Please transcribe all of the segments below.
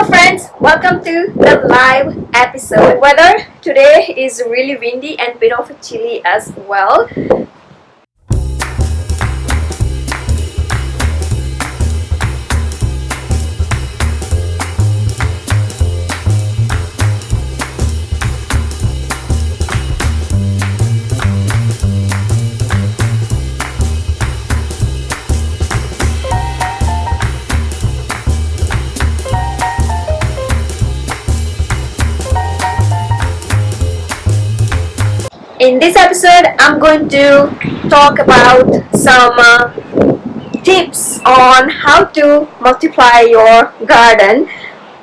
Hello friends, welcome to the live episode. Weather today is really windy and bit of chilly as well. In this episode, I'm going to talk about some tips on how to multiply your garden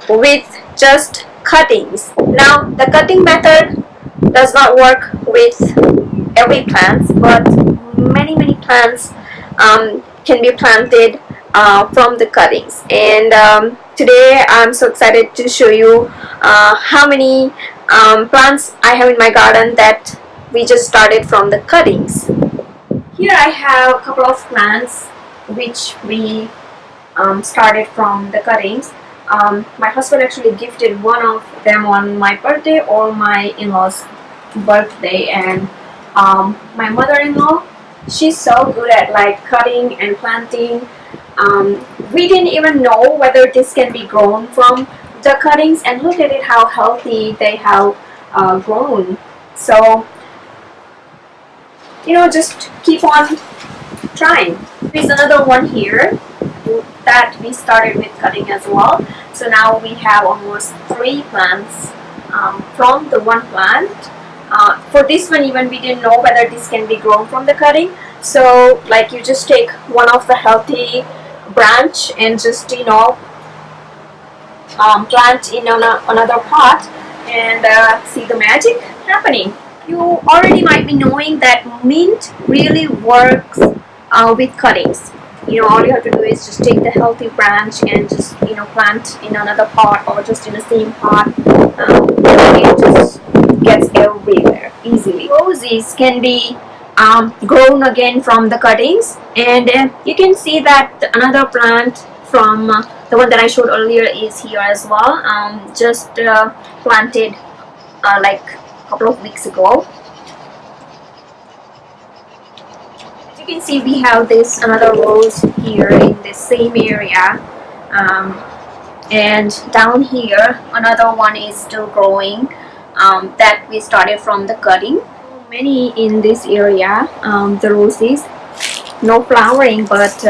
with just cuttings. Now, the cutting method does not work with every plant, but many plants can be planted from the cuttings. And today, I'm so excited to show you how many plants I have in my garden that we just started from the cuttings. Here I have a couple of plants which we started from the cuttings. My husband actually gifted one of them on my birthday or my in-laws birthday, and my mother-in-law, she's so good at like cutting and planting. We didn't even know whether this can be grown from the cuttings, and look at it how healthy they have grown. So just keep on trying. There's another one here that we started with cutting as well. So now we have almost 3 plants from the one plant. For this one, even we didn't know whether this can be grown from the cutting. So like you just take one of the healthy branch and just plant in another pot and see the magic happening. You already might be knowing that mint really works with cuttings. All you have to do is just take the healthy branch and just plant in another pot or just in the same pot. It just gets everywhere easily. Roses can be grown again from the cuttings, and you can see that another plant from the one that I showed earlier is here as well. Just planted like a couple of weeks ago. You can see we have this another rose here in the same area, and down here another one is still growing that we started from the cutting. Many in this area, the roses, no flowering, but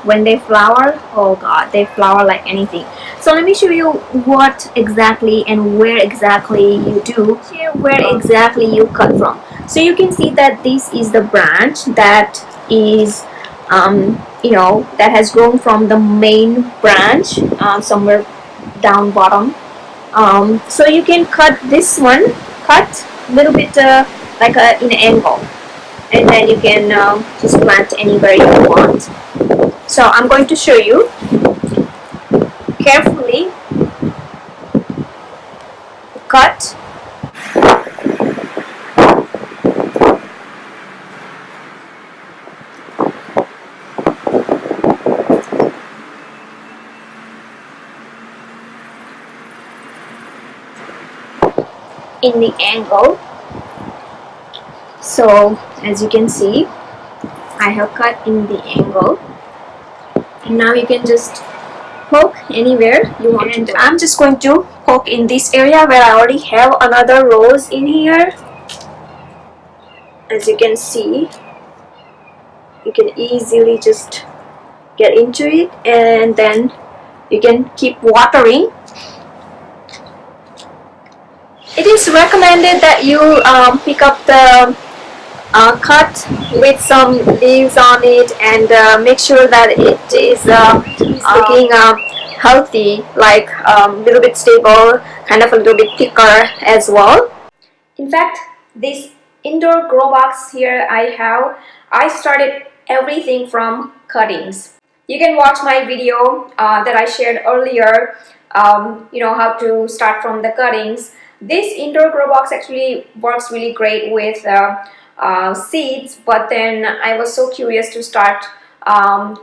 when they flower, oh god, they flower like anything. So let me show you what exactly and where exactly you do here, where exactly you cut from. So you can see that this is the branch that is that has grown from the main branch somewhere down bottom. So you can cut this one, cut a little bit like in an angle, and then you can just plant anywhere you want. So I'm going to show you carefully. Cut. In the angle. So as you can see, I have cut in the angle, and now you can just poke anywhere you want to. I'm just going to poke in this area where I already have another rose in here. As you can see, you can easily just get into it, and then you can keep watering. It is recommended that you pick up the cut with some leaves on it, and make sure that it is looking healthy, like a little bit stable, kind of a little bit thicker as well. In fact, this indoor grow box here I started everything from cuttings. You can watch my video that I shared earlier, how to start from the cuttings. This indoor grow box actually works really great with seeds, but then I was so curious to start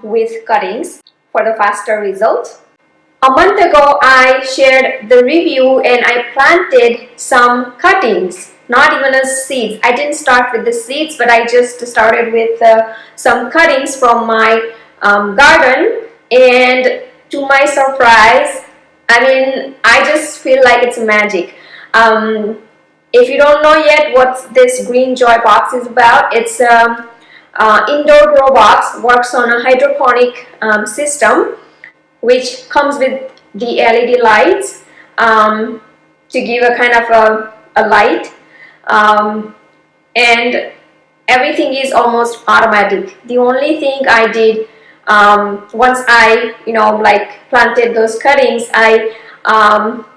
with cuttings for the faster result. A month ago, I shared the review and I planted some cuttings, not even as seeds. I didn't start with the seeds, but I just started with some cuttings from my garden. And to my surprise, I mean, I just feel like it's magic. If you don't know yet what this Green Joy box is about, it's indoor grow box, works on a hydroponic system, which comes with the LED lights to give a kind of a light, and everything is almost automatic. The only thing I did once I like planted those cuttings, I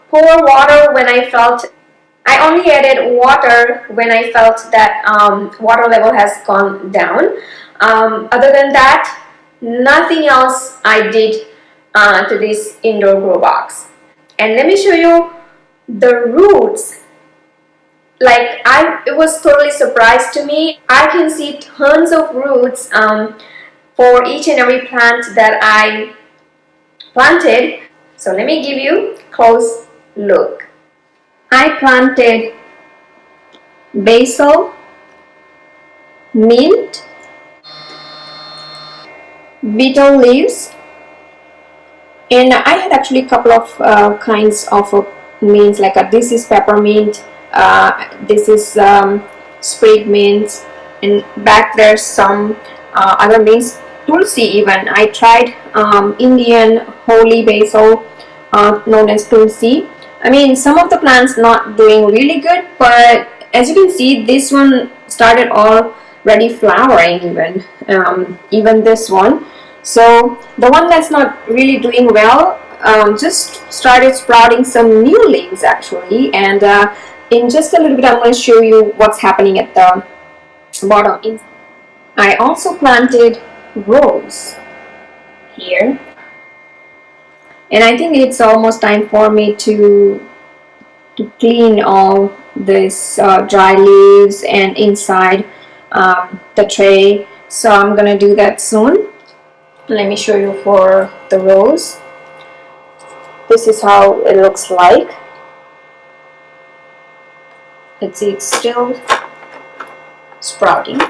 pour water when I felt. I only added water when I felt that water level has gone down. Other than that, nothing else I did to this indoor grow box. And let me show you the roots. Like, it was totally surprised to me. I can see tons of roots for each and every plant that I planted. So let me give you a close look. I planted basil, mint, betel leaves, and I had actually a couple of kinds of mints, like this is peppermint, this is sprig mint, and back there's some other mints, tulsi even. I tried Indian holy basil, known as tulsi. I mean, some of the plants not doing really good, but as you can see, this one started already flowering even this one. So the one that's not really doing well just started sprouting some new leaves actually, and in just a little bit I'm going to show you what's happening at the bottom. I also planted rose here, and I think it's almost time for me to clean all this dry leaves and inside the tray, so I'm gonna do that soon. Let me show you for the rose. This is how it looks like. Let's see, it's still sprouting.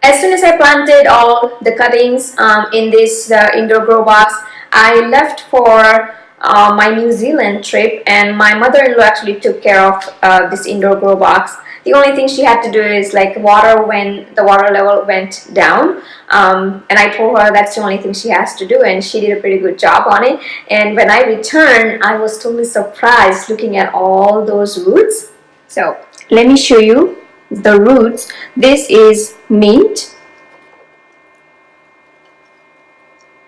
As soon as I planted all the cuttings in this indoor grow box, I left for my New Zealand trip, and my mother-in-law actually took care of this indoor grow box. The only thing she had to do is like water when the water level went down, and I told her that's the only thing she has to do, and she did a pretty good job on it. And when I returned, I was totally surprised looking at all those roots. So let me show you the roots. This is mint.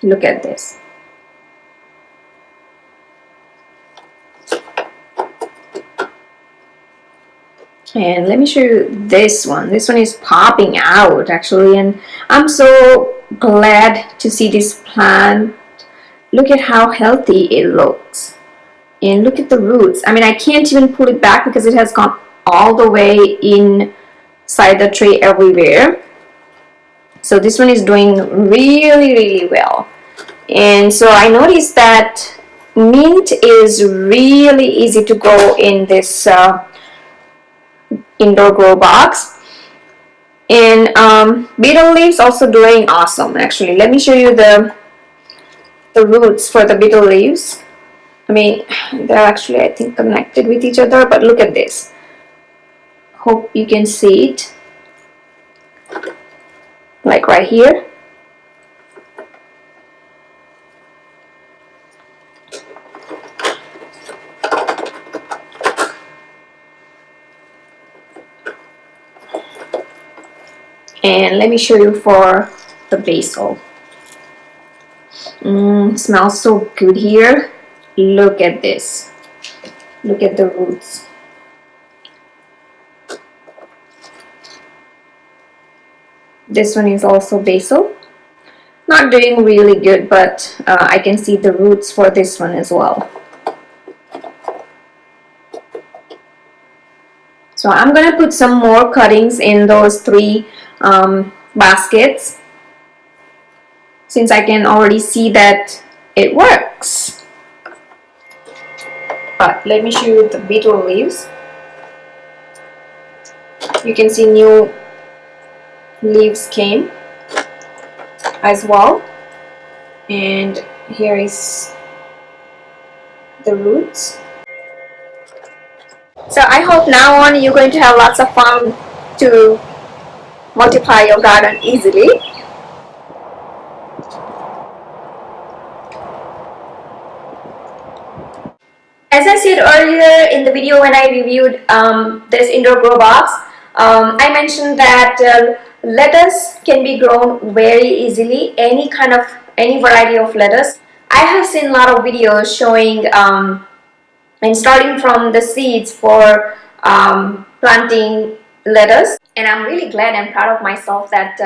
Look at this. And let me show you this one. This one is popping out actually, and I'm so glad to see this plant. Look at how healthy it looks, and look at the roots. I mean, I can't even pull it back because it has gone all the way inside the tray everywhere. So this one is doing really well. And so I noticed that mint is really easy to grow in this indoor grow box, and betel leaves also doing awesome actually. Let me show you the roots for the betel leaves. I mean, they're actually, I think, connected with each other, but look at this. Hope you can see it, like right here. And let me show you for the basil. Smells so good here. Look at this. Look at the roots. This one is also basil. Not doing really good, but I can see the roots for this one as well. So I'm gonna put some more cuttings in those three baskets, since I can already see that it works. But let me show you the beetle leaves. You can see new leaves came as well, and here is the roots. So I hope now on you're going to have lots of fun to multiply your garden easily. As I said earlier in the video when I reviewed this indoor grow box, I mentioned that lettuce can be grown very easily, any variety of lettuce. I have seen a lot of videos showing and starting from the seeds for planting lettuce, and I'm really glad and proud of myself that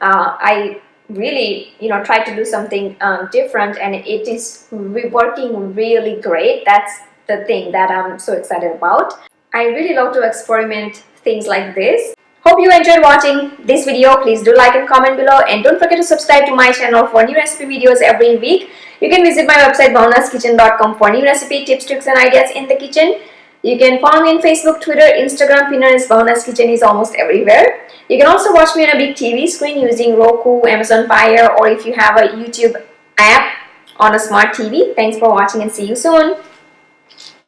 I really try to do something different, and it is working really great. That's the thing that I'm so excited about. I really love to experiment things like this. Hope you enjoyed watching this video. Please do like and comment below, and don't forget to subscribe to my channel for new recipe videos every week. You can visit my website bhavnaskitchen.com for new recipe tips, tricks and ideas in the kitchen. You can follow me on Facebook, Twitter, Instagram. Pinterest. Bhavna's Kitchen is almost everywhere. You can also watch me on a big TV screen using Roku, Amazon Fire, or if you have a YouTube app on a smart TV. Thanks for watching and see you soon.